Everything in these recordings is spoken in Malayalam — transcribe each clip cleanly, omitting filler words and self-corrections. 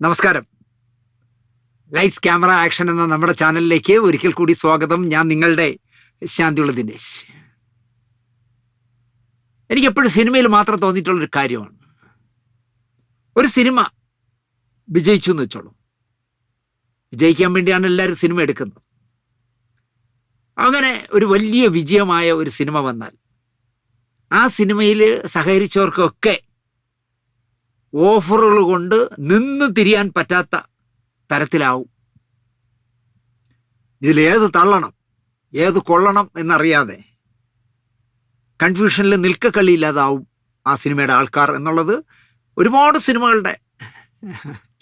നമസ്കാരം. ലൈറ്റ്സ് ക്യാമറ ആക്ഷൻ എന്ന നമ്മുടെ ചാനലിലേക്ക് ഒരിക്കൽ കൂടി സ്വാഗതം. ഞാൻ നിങ്ങളുടെ ശാന്തിയുള്ള ദിനേശ്. എനിക്കെപ്പോഴും സിനിമയിൽ മാത്രം തോന്നിയിട്ടുള്ളൊരു കാര്യമാണ്, ഒരു സിനിമ വിജയിച്ചു എന്ന് വെച്ചോളൂ, വിജയിക്കാൻ വേണ്ടിയാണ് എല്ലാവരും സിനിമ എടുക്കുന്നത്. അങ്ങനെ ഒരു വലിയ വിജയമായ ഒരു സിനിമ വന്നാൽ ആ സിനിമയിൽ സഹകരിച്ചവർക്കൊക്കെ ഓഫറുകൾ കൊണ്ട് നിന്ന് തിരിയാൻ പറ്റാത്ത തരത്തിലാവും. ഇതിലേത് തള്ളണം ഏത് കൊള്ളണം എന്നറിയാതെ കൺഫ്യൂഷനിൽ നിൽക്കക്കള്ളിയില്ലാതാവും ആ സിനിമയുടെ ആൾക്കാർ എന്നുള്ളത് ഒരുപാട് സിനിമകളുടെ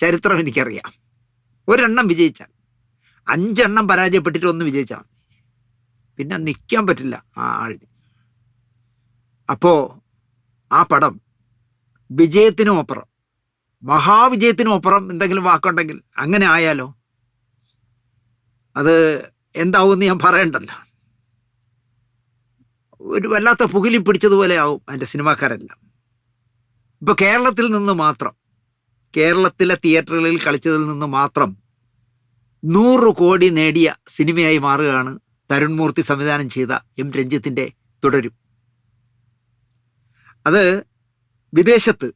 ചരിത്രം എനിക്കറിയാം. ഒരെണ്ണം വിജയിച്ചാൽ 5 എണ്ണം പരാജയപ്പെട്ടിട്ട് ഒന്ന് വിജയിച്ചാൽ മതി, പിന്നെ നിൽക്കാൻ പറ്റില്ല ആ ആളിന്. അപ്പോൾ ആ പടം വിജയത്തിനും അപ്പുറം, മഹാവിജയത്തിനും അപ്പുറം എന്തെങ്കിലും വാക്കുണ്ടെങ്കിൽ അങ്ങനെ ആയാലോ, അത് എന്താവുമെന്ന് ഞാൻ പറയണ്ടല്ലോ. ഒരു വല്ലാത്ത പുകിലി പിടിച്ചതുപോലെ ആവും അതിൻ്റെ സിനിമാക്കാരെല്ലാം. ഇപ്പോൾ കേരളത്തിൽ നിന്ന് മാത്രം, കേരളത്തിലെ തിയേറ്ററുകളിൽ കളിച്ചതിൽ നിന്ന് മാത്രം 100 കോടി നേടിയ സിനിമയായി മാറുകയാണ് തരുൺ മൂർത്തി സംവിധാനം ചെയ്ത എം രഞ്ജിത്തിൻ്റെ തുടരും. അത് വിദേശത്ത്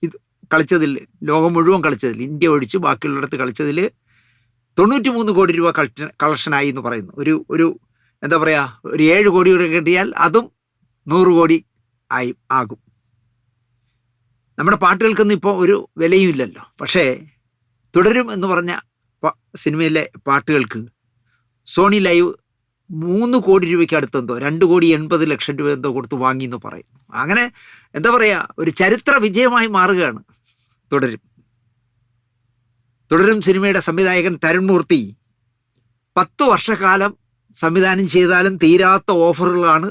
ഇത് കളിച്ചതിൽ, ലോകം മുഴുവൻ കളിച്ചതിൽ, ഇന്ത്യ ഒഴിച്ച് ബാക്കിയുള്ളിടത്ത് കളിച്ചതിൽ 93 കോടി രൂപ കളക്ഷനായി എന്ന് പറയുന്നു. ഒരു എന്താ പറയുക, ഒരു 7 കോടി കൂടെ കിട്ടിയാൽ അതും 100 കോടി ആകും. നമ്മുടെ പാട്ടുകൾക്കൊന്നും ഇപ്പോൾ ഒരു വിലയും ഇല്ലല്ലോ. പക്ഷേ തുടരും എന്ന് പറഞ്ഞ സിനിമയിലെ പാട്ടുകൾക്ക് സോണി ലൈവ് 3 കോടി രൂപയ്ക്ക് അടുത്തെന്തോ, 2,80,00,000 രൂപ എന്തോ കൊടുത്ത് വാങ്ങി എന്ന് പറയുന്നു. അങ്ങനെ എന്താ പറയുക, ഒരു ചരിത്ര വിജയമായി മാറുകയാണ് തുടരും സിനിമയുടെ സംവിധായകൻ തരുൺ മൂർത്തി 10 വർഷക്കാലം സംവിധാനം ചെയ്താലും തീരാത്ത ഓഫറുകളാണ്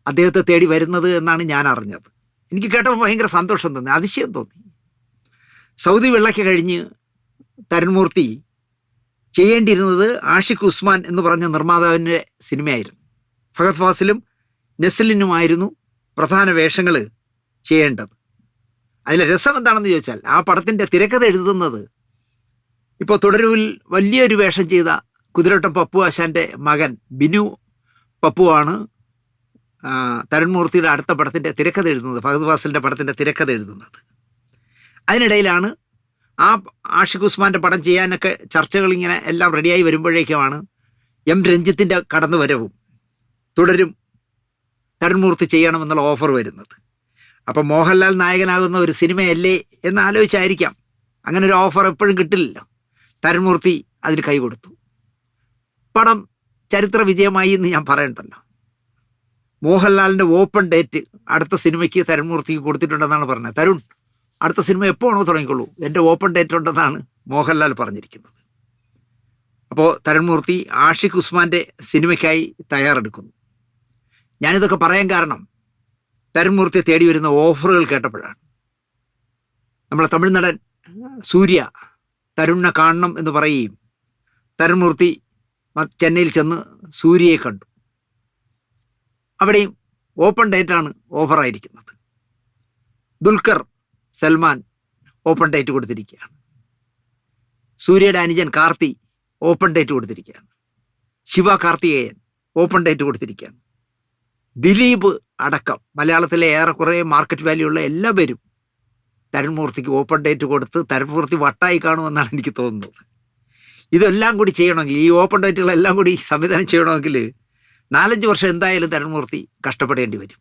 അദ്ദേഹത്തെ തേടി വരുന്നത് എന്നാണ് ഞാൻ അറിഞ്ഞത്. എനിക്ക് കേട്ടപ്പോൾ ഭയങ്കര സന്തോഷം തോന്നി, അതിശയം തോന്നി. സൗദി വെള്ളയ്ക്ക് കഴിഞ്ഞ് തരുൺ മൂർത്തി ചെയ്യേണ്ടിയിരുന്നത് ആഷിഖ് ഉസ്മാൻ എന്ന് പറഞ്ഞ നിർമ്മാതാവിൻ്റെ സിനിമയായിരുന്നു. ഫഹദ് ഫാസിലും നെസ്ലിനുമായിരുന്നു പ്രധാന വേഷങ്ങൾ ചെയ്യേണ്ടത്. അതിലെ രസം എന്താണെന്ന് ചോദിച്ചാൽ, ആ പടത്തിൻ്റെ തിരക്കഥ എഴുതുന്നത് ഇപ്പോൾ തുടരുവിൽ വലിയൊരു വേഷം ചെയ്ത കുതിരവട്ടം പപ്പു ആശാൻ്റെ മകൻ ബിനു പപ്പുവാണ് തരുൺ മൂർത്തിയുടെ അടുത്ത പടത്തിൻ്റെ തിരക്കഥ എഴുതുന്നത്, ഫഹദ് ഫാസിലിൻ്റെ പടത്തിൻ്റെ തിരക്കഥ എഴുതുന്നത്. അതിനിടയിലാണ് ആ ആഷിഖ് ഉസ്മാൻ്റെ പടം ചെയ്യാനൊക്കെ ചർച്ചകൾ ഇങ്ങനെ എല്ലാം റെഡിയായി വരുമ്പോഴേക്കുമാണ് എം രഞ്ജിത്തിൻ്റെ കടന്നുവരവും തുടരും തരുൺ മൂർത്തി ചെയ്യണമെന്നുള്ള ഓഫർ വരുന്നത്. അപ്പം മോഹൻലാൽ നായകനാകുന്ന ഒരു സിനിമയല്ലേ എന്ന് ആലോചിച്ചായിരിക്കാം. അങ്ങനെ ഒരു ഓഫർ എപ്പോഴും കിട്ടില്ലല്ലോ. തരുൺ മൂർത്തി അതിന് കൈ കൊടുത്തു. പടം ചരിത്ര വിജയമായി എന്ന് ഞാൻ പറയണ്ടല്ലോ. മോഹൻലാലിൻ്റെ ഓപ്പൺ ഡേറ്റ് അടുത്ത സിനിമയ്ക്ക് തരുൺ മൂർത്തിക്ക് കൊടുത്തിട്ടുണ്ടെന്നാണ് പറഞ്ഞത്. തരുൺ, അടുത്ത സിനിമ എപ്പോഴാണോ തുടങ്ങിക്കൊള്ളൂ, എൻ്റെ ഓപ്പൺ ഡേറ്റ് ഉണ്ടെന്നാണ് മോഹൻലാൽ പറഞ്ഞിരിക്കുന്നത്. അപ്പോൾ തരുൺ മൂർത്തി ആഷിഖ് ഉസ്മാൻ്റെ സിനിമയ്ക്കായി തയ്യാറെടുക്കുന്നു. ഞാനിതൊക്കെ പറയാൻ കാരണം തരുൺ മൂർത്തിയെ തേടി വരുന്ന ഓഫറുകൾ കേട്ടപ്പോഴാണ്. നമ്മളെ തമിഴ് നടൻ സൂര്യ തരുണിനെ കാണണം എന്ന് പറയുകയും തരുൺ മൂർത്തി ചെന്നൈയിൽ ചെന്ന് സൂര്യയെ കണ്ടു. അവിടെയും ഓപ്പൺ ഡേറ്റാണ് ഓഫറായിരിക്കുന്നത്. ദുൽഖർ സൽമാൻ ഓപ്പൺ ഡേറ്റ് കൊടുത്തിരിക്കുകയാണ്. സൂര്യയുടെ അനുജൻ കാർത്തി ഓപ്പൺ ഡേറ്റ് കൊടുത്തിരിക്കുകയാണ്. ശിവ കാർത്തികേയൻ ഓപ്പൺ ഡേറ്റ് കൊടുത്തിരിക്കുകയാണ്. ദിലീപ് അടക്കം മലയാളത്തിലെ ഏറെക്കുറെ മാർക്കറ്റ് വാല്യൂ ഉള്ള എല്ലാ പേരും തരുൺ മൂർത്തിക്ക് ഓപ്പൺ ഡേറ്റ് കൊടുത്ത് തരുൺ മൂർത്തി വട്ടായി കാണുമെന്നാണ് എനിക്ക് തോന്നുന്നത്. ഇതെല്ലാം കൂടി ചെയ്യണമെങ്കിൽ, ഈ ഓപ്പൺ ഡേറ്റുകളെല്ലാം കൂടി സംവിധാനം ചെയ്യണമെങ്കിൽ 4-5 വർഷം എന്തായാലും തരുൺ മൂർത്തി കഷ്ടപ്പെടേണ്ടി വരും.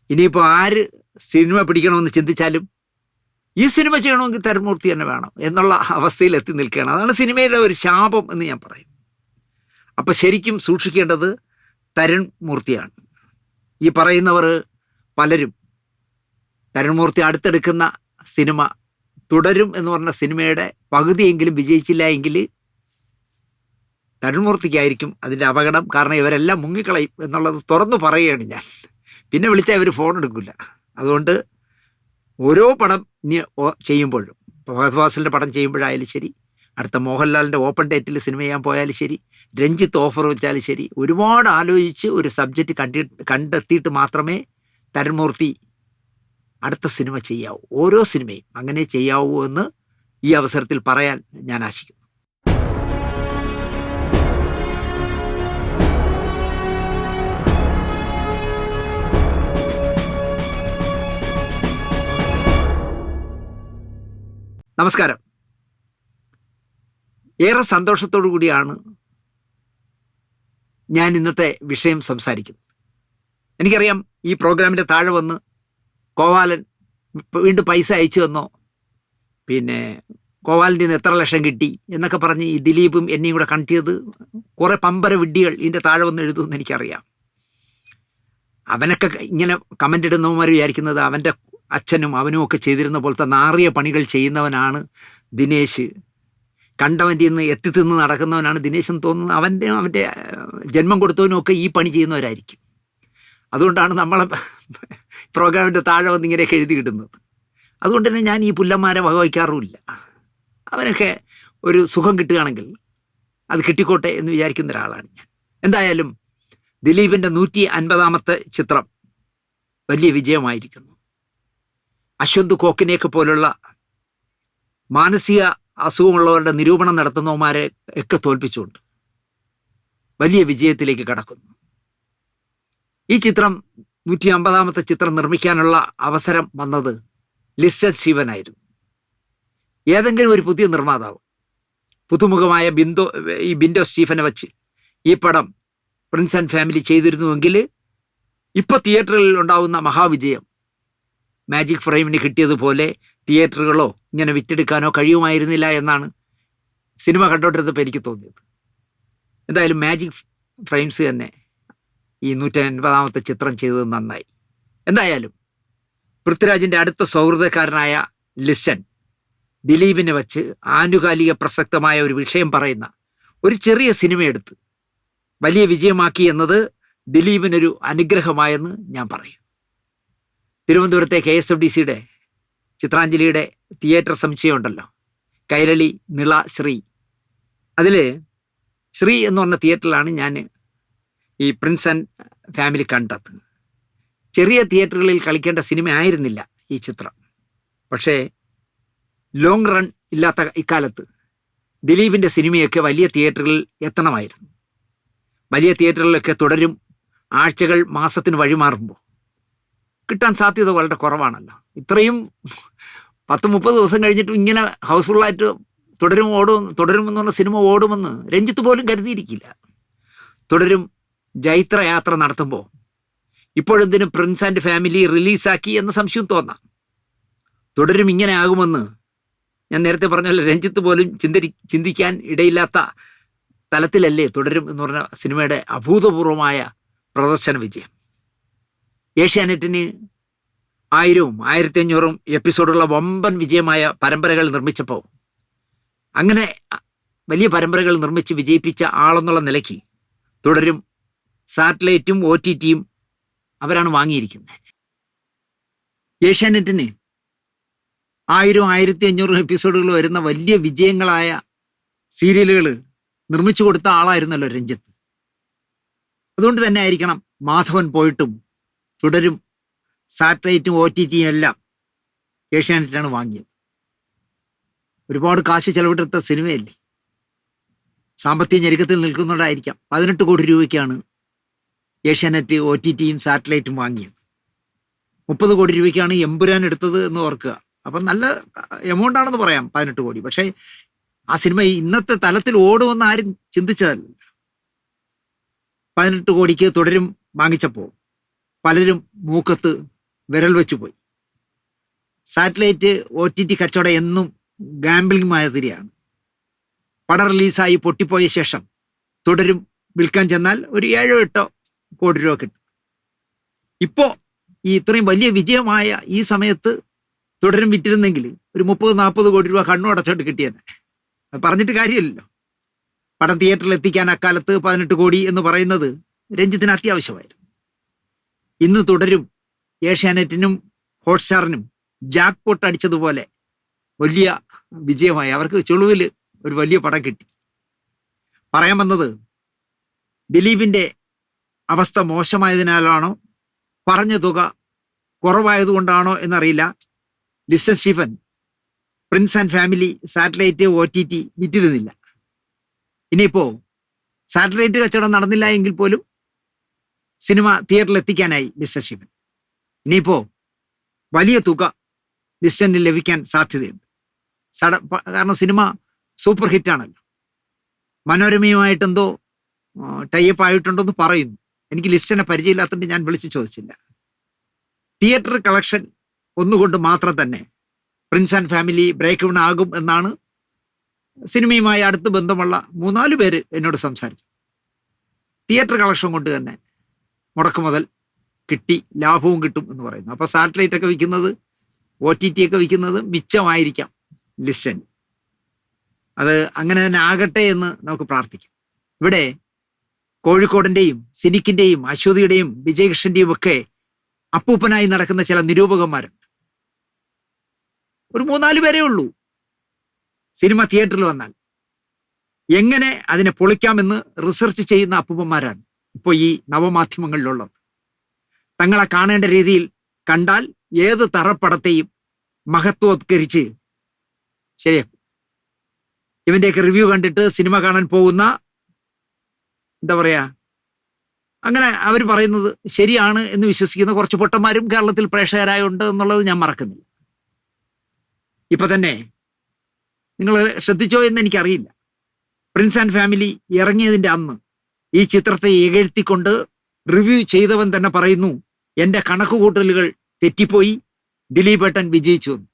ഇനിയിപ്പോൾ ആര് സിനിമ പിടിക്കണമെന്ന് ചിന്തിച്ചാലും ഈ സിനിമ ചെയ്യണമെങ്കിൽ തരുൺ മൂർത്തി തന്നെ വേണം എന്നുള്ള അവസ്ഥയിൽ എത്തി നിൽക്കുകയാണ്. അതാണ് സിനിമയിലെ ഒരു ശാപം എന്ന് ഞാൻ പറയും. അപ്പോൾ ശരിക്കും സൂക്ഷിക്കേണ്ടത് തരുൺ മൂർത്തിയാണ്. ഈ പറയുന്നവർ പലരും തരുൺ മൂർത്തി അടുത്തെടുക്കുന്ന സിനിമ തുടരും എന്ന് പറഞ്ഞ സിനിമയുടെ പകുതിയെങ്കിലും വിജയിച്ചില്ല എങ്കിൽ തരുൺ മൂർത്തിക്കായിരിക്കും അതിൻ്റെ അപകടം. കാരണം ഇവരെല്ലാം മുങ്ങിക്കളയും എന്നുള്ളത് തുറന്നു പറയുകയാണ് ഞാൻ. പിന്നെ വിളിച്ചാൽ ഇവർ ഫോൺ എടുക്കില്ല. അതുകൊണ്ട് ഓരോ പടം ഇനി ചെയ്യുമ്പോഴും, ഇപ്പോൾ ഫഹദ് ഫാസിലിൻ്റെ പടം ചെയ്യുമ്പോഴായാലും ശരി, അടുത്ത മോഹൻലാലിൻ്റെ ഓപ്പൺ ഡേറ്റിൽ സിനിമ ചെയ്യാൻ പോയാലും ശരി, രഞ്ജിത്ത് ഓഫർ വെച്ചാലും ശരി, ഒരുപാട് ആലോചിച്ച് ഒരു സബ്ജക്റ്റ് കണ്ടെത്തിയിട്ട് മാത്രമേ തരുൺ മൂർത്തി അടുത്ത സിനിമ ചെയ്യാവൂ. ഓരോ സിനിമയും അങ്ങനെ ചെയ്യാവൂ എന്ന് ഈ അവസരത്തിൽ പറയാൻ ഞാൻ ആശിക്കുന്നു. നമസ്കാരം. ഏറെ സന്തോഷത്തോടു കൂടിയാണ് ഞാൻ ഇന്നത്തെ വിഷയം സംസാരിക്കുന്നത്. എനിക്കറിയാം, ഈ പ്രോഗ്രാമിൻ്റെ താഴെ വന്ന് കോവാലൻ വീണ്ടും പൈസ അയച്ചു തന്നോ, പിന്നെ കോവാലിൻ്റെ നിന്ന് എത്ര ലക്ഷം കിട്ടി എന്നൊക്കെ പറഞ്ഞ് ഈ ദിലീപും എന്നെയും കൂടെ കണക്ട് ചെയ്ത് കുറേ പമ്പര വിഡ്ഢികൾ ഇതിൻ്റെ താഴെ വന്ന് എഴുതുമെന്ന് എനിക്കറിയാം. അവനൊക്കെ ഇങ്ങനെ കമൻ്റ് ഇടുന്നവന്മാർ വിചാരിക്കുന്നത് അവൻ്റെ അച്ഛനും അവനും ഒക്കെ ചെയ്തിരുന്ന പോലത്തെ നാറിയ പണികൾ ചെയ്യുന്നവനാണ് ദിനേശ്, കണ്ടവൻ്റെ നിന്ന് എത്തിത്തിന്ന് നടക്കുന്നവനാണ് ദിനേശ് എന്ന് തോന്നുന്നത്. അവൻ്റെ ജന്മം കൊടുത്തവനും ഒക്കെ ഈ പണി ചെയ്യുന്നവരായിരിക്കും. അതുകൊണ്ടാണ് നമ്മളെ പ്രോഗ്രാമിൻ്റെ താഴെ വന്ന് ഇങ്ങനെയൊക്കെ എഴുതി കിട്ടുന്നത്. അതുകൊണ്ട് തന്നെ ഞാൻ ഈ പുല്ലന്മാരെ വകവയ്ക്കാറുമില്ല. അവനൊക്കെ ഒരു സുഖം കിട്ടുകയാണെങ്കിൽ അത് കിട്ടിക്കോട്ടെ എന്ന് വിചാരിക്കുന്ന ഒരാളാണ് ഞാൻ. എന്തായാലും ദിലീപിൻ്റെ 150ാമത്തെ ചിത്രം വലിയ വിജയമായിരിക്കുന്നു. അശ്വന്ത് കോക്കിനെയൊക്കെ പോലുള്ള മാനസിക അസുഖമുള്ളവരുടെ നിരൂപണം നടത്തുന്നവന്മാരെ ഒക്കെ തോൽപ്പിച്ചുകൊണ്ട് വലിയ വിജയത്തിലേക്ക് കടക്കുന്നു. ഈ ചിത്രം 150ാമത്തെ ചിത്രം നിർമ്മിക്കാനുള്ള അവസരം വന്നത് ലിസൺ സ്റ്റീഫനായിരുന്നു. ഏതെങ്കിലും ഒരു പുതിയ നിർമ്മാതാവ് പുതുമുഖമായ ബിൻഡോ സ്റ്റീഫനെ വച്ച് ഈ പടം പ്രിൻസ് ആൻഡ് ഫാമിലി ചെയ്തിരുന്നുവെങ്കിൽ ഇപ്പോൾ തിയേറ്ററുകളിൽ ഉണ്ടാവുന്ന മഹാവിജയം മാജിക് ഫ്രെയിമിന് കിട്ടിയതുപോലെ തിയേറ്ററുകളോ ഇങ്ങനെ വിറ്റെടുക്കാനോ കഴിയുമായിരുന്നില്ല എന്നാണ് സിനിമ കണ്ടോണ്ടിരുന്നപ്പോൾ എനിക്ക് തോന്നിയത്. എന്തായാലും മാജിക് ഫ്രെയിംസ് തന്നെ ഈ 150ാമത്തെ ചിത്രം ചെയ്തത് നന്നായി. എന്തായാലും പൃഥ്വിരാജിൻ്റെ അടുത്ത സൗഹൃദക്കാരനായ ലിസൺ ദിലീപിനെ വച്ച് ആനുകാലിക പ്രസക്തമായ ഒരു വിഷയം പറയുന്ന ഒരു ചെറിയ സിനിമയെടുത്ത് വലിയ വിജയമാക്കി എന്നത് ദിലീപിനൊരു അനുഗ്രഹമായെന്ന് ഞാൻ പറയും. തിരുവനന്തപുരത്തെ KSFDCയുടെ ചിത്രാഞ്ജലിയുടെ തിയേറ്റർ സമുച്ചയമുണ്ടല്ലോ, കൈരളി, നിള, ശ്രീ, അതിൽ ശ്രീ എന്ന് പറഞ്ഞ തിയേറ്ററിലാണ് ഞാൻ ഈ പ്രിൻസ് ആൻഡ് ഫാമിലി കണ്ടത്. ചെറിയ തിയേറ്ററുകളിൽ കളിക്കേണ്ട സിനിമ ആയിരുന്നില്ല ഈ ചിത്രം. പക്ഷേ ലോങ് റൺ ഇല്ലാത്ത ഇക്കാലത്ത് ദിലീപിൻ്റെ സിനിമയൊക്കെ വലിയ തിയേറ്ററുകളിൽ എത്തണമായിരുന്നു. വലിയ തിയേറ്ററുകളിലൊക്കെ തുടരും ആഴ്ചകൾ മാസത്തിന് വഴിമാറുമ്പോൾ കിട്ടാൻ സാധ്യത വളരെ കുറവാണല്ലോ. ഇത്രയും 10-30 ദിവസം കഴിഞ്ഞിട്ടും ഇങ്ങനെ ഹൗസ്ഫുള്ളായിട്ട് തുടരുമെന്ന് പറഞ്ഞ സിനിമ ഓടുമെന്ന് രഞ്ജിത്ത് പോലും കരുതിയിരിക്കില്ല. തുടരും ജൈത്രയാത്ര നടത്തുമ്പോൾ ഇപ്പോഴെന്തിനും പ്രിൻസ് ആൻഡ് ഫാമിലി റിലീസാക്കി എന്ന സംശയം തോന്നാം. തുടരും ഇങ്ങനെ ആകുമെന്ന് ഞാൻ നേരത്തെ പറഞ്ഞല്ലോ, രഞ്ജിത്ത് പോലും ചിന്തിക്കാൻ ഇടയില്ലാത്ത തലത്തിലല്ലേ തുടരും എന്ന് പറഞ്ഞ സിനിമയുടെ അഭൂതപൂർവമായ പ്രദർശന വിജയം. ഏഷ്യാനെറ്റിന് 1000ഉം 1500ഉം എപ്പിസോഡുള്ള വമ്പൻ വിജയമായ പരമ്പരകൾ നിർമ്മിച്ചപ്പോൾ, അങ്ങനെ വലിയ പരമ്പരകൾ നിർമ്മിച്ച് വിജയിപ്പിച്ച ആളെന്നുള്ള നിലയ്ക്ക് തുടരും സാറ്റലൈറ്റും OTTയും അവരാണ് വാങ്ങിയിരിക്കുന്നത്. ഏഷ്യാനെറ്റിന് 1000ഉം 1500ഉം എപ്പിസോഡുകൾ വരുന്ന വലിയ വിജയങ്ങളായ സീരിയലുകൾ നിർമ്മിച്ചു കൊടുത്ത ആളായിരുന്നല്ലോ രഞ്ജിത്ത്. അതുകൊണ്ട് തന്നെ ആയിരിക്കണം മാധവൻ പോയിട്ടും തുടരും സാറ്റലൈറ്റും OTTയും എല്ലാം ഏഷ്യാനെറ്റിനാണ് വാങ്ങിയത്. ഒരുപാട് കാശ് ചെലവിട്ടെടുത്ത സിനിമയല്ലേ, സാമ്പത്തിക ഞെരുക്കത്തിൽ നിൽക്കുന്നതുകൊണ്ടായിരിക്കാം 18 കോടി രൂപയ്ക്കാണ് ഏഷ്യാനെറ്റ് OTTയും സാറ്റലൈറ്റും വാങ്ങിയത്. 30 കോടി രൂപയ്ക്കാണ് എമ്പുരാൻ എടുത്തത് എന്ന് ഓർക്കുക. അപ്പം നല്ല എമൗണ്ട് ആണെന്ന് പറയാം 18 കോടി. പക്ഷേ ആ സിനിമ ഇന്നത്തെ തലത്തിൽ ഓടുമെന്ന് ആരും ചിന്തിച്ചതല്ല. 18 കോടിക്ക് തുടരും വാങ്ങിച്ചപ്പോൾ പലരും മൂക്കത്ത് വിരൽ വെച്ച് പോയി. സാറ്റലൈറ്റ് OTT കച്ചവടം എന്നും ഗാംബ്ലിംഗ് മാതിരിയാണ്. പടം റിലീസായി പൊട്ടിപ്പോയ ശേഷം തുടരും വിൽക്കാൻ ചെന്നാൽ ഒരു 7-8 കോടി രൂപ കിട്ടും. ഇപ്പോൾ ഈ ഇത്രയും വലിയ വിജയമായ ഈ സമയത്ത് തുടരും വിറ്റിരുന്നെങ്കിൽ ഒരു 30-40 കോടി രൂപ കണ്ണു അടച്ചോട്ട് കിട്ടിയെന്നെ. അത് പറഞ്ഞിട്ട് കാര്യമില്ലല്ലോ. പടം തിയേറ്ററിൽ എത്തിക്കാൻ അക്കാലത്ത് 18 കോടി എന്ന് പറയുന്നത് രഞ്ജിത്തിന് അത്യാവശ്യമായിരുന്നു. ഇന്ന് തുടരും ഏഷ്യാനെറ്റിനും ഹോട്ട്സ്റ്റാറിനും ജാക്ക് പോട്ട് അടിച്ചതുപോലെ വലിയ വിജയമായി. അവർക്ക് ചുളുവിൽ ഒരു വലിയ പടം കിട്ടി. പറയാൻ വന്നത്, ദിലീപിൻ്റെ അവസ്ഥ മോശമായതിനാലാണോ പറഞ്ഞ തുക കുറവായതുകൊണ്ടാണോ എന്നറിയില്ല, listen Stephen Prince and family satellite OTT വിറ്റിരുന്നില്ല. ഇനിയിപ്പോ സാറ്റലൈറ്റ് കച്ചവടം നടന്നില്ല എങ്കിൽ പോലും സിനിമ തിയേറ്ററിൽ എത്തിക്കാനായി ലിസ്റ്റൻ സ്റ്റീഫൻ. ഇനിയിപ്പോ വലിയ തുക ലിസ്റ്റന് ലഭിക്കാൻ സാധ്യതയുണ്ട്. കാരണം സിനിമ സൂപ്പർ ഹിറ്റാണല്ലോ. മനോരമയുമായിട്ടെന്തോ ടൈപ്പ് ആയിട്ടുണ്ടെന്ന് പറയുന്നു. എനിക്ക് ലിസ്റ്റനെ പരിചയമില്ലാത്തതുകൊണ്ട് ഞാൻ വിളിച്ചു ചോദിച്ചില്ല. തിയേറ്റർ കളക്ഷൻ ഒന്നുകൊണ്ട് മാത്രം തന്നെ Prince and Family break down ആകും എന്നാണ് സിനിമയുമായി അടുത്ത് ബന്ധമുള്ള 3-4 പേര് എന്നോട് സംസാരിച്ചു. തിയേറ്റർ കളക്ഷൻ കൊണ്ട് തന്നെ മുടക്ക് മുതൽ കിട്ടി, ലാഭവും കിട്ടും എന്ന് പറയുന്നു. അപ്പോൾ സാറ്റലൈറ്റ് ഒക്കെ വിൽക്കുന്നത്, OTT ഒക്കെ വിൽക്കുന്നത് മിച്ചമായിരിക്കാം ലിസ്റ്റൻ. അത് അങ്ങനെ തന്നെ ആകട്ടെ എന്ന് നമുക്ക് പ്രാർത്ഥിക്കാം. ഇവിടെ കോഴിക്കോടിൻ്റെയും സിനിക്കിൻ്റെയും അശ്വതിയുടെയും വിജയകൃഷ്ണൻ്റെയും ഒക്കെ അപ്പൂപ്പനായി നടക്കുന്ന ചില നിരൂപകന്മാരുണ്ട്. ഒരു 3-4 പേരേ ഉള്ളൂ. സിനിമ തിയേറ്ററിൽ വന്നാൽ എങ്ങനെ അതിനെ പൊളിക്കാമെന്ന് റിസർച്ച് ചെയ്യുന്ന അപ്പൂപ്പന്മാരാണ് ഇപ്പോൾ ഈ നവമാധ്യമങ്ങളിലുള്ളത്. തങ്ങളെ കാണേണ്ട രീതിയിൽ കണ്ടാൽ ഏത് തറപ്പടത്തെയും മഹത്വവത്കരിച്ച് ശരിയാക്കും. ഇവൻ്റെയൊക്കെ റിവ്യൂ കണ്ടിട്ട് സിനിമ കാണാൻ പോകുന്ന, എന്താ പറയാ, അങ്ങനെ അവർ പറയുന്നത് ശരിയാണ് എന്ന് വിശ്വസിക്കുന്ന കുറച്ച് പൊട്ടന്മാരും കേരളത്തിൽ പ്രേക്ഷകരായുണ്ട് എന്നുള്ളത് ഞാൻ മറക്കുന്നില്ല. ഇപ്പൊ തന്നെ നിങ്ങൾ ശ്രദ്ധിച്ചോ എന്ന് എനിക്കറിയില്ല, പ്രിൻസ് ആൻഡ് ഫാമിലി ഇറങ്ങിയതിൻ്റെ അന്ന് ഈ ചിത്രത്തെ ഇകഴ്ത്തിക്കൊണ്ട് റിവ്യൂ ചെയ്തവൻ തന്നെ പറയുന്നു, എൻ്റെ കണക്കുകൂട്ടലുകൾ തെറ്റിപ്പോയി, ദിലീപ് ഏട്ടൻ വിജയിച്ചു എന്ന്.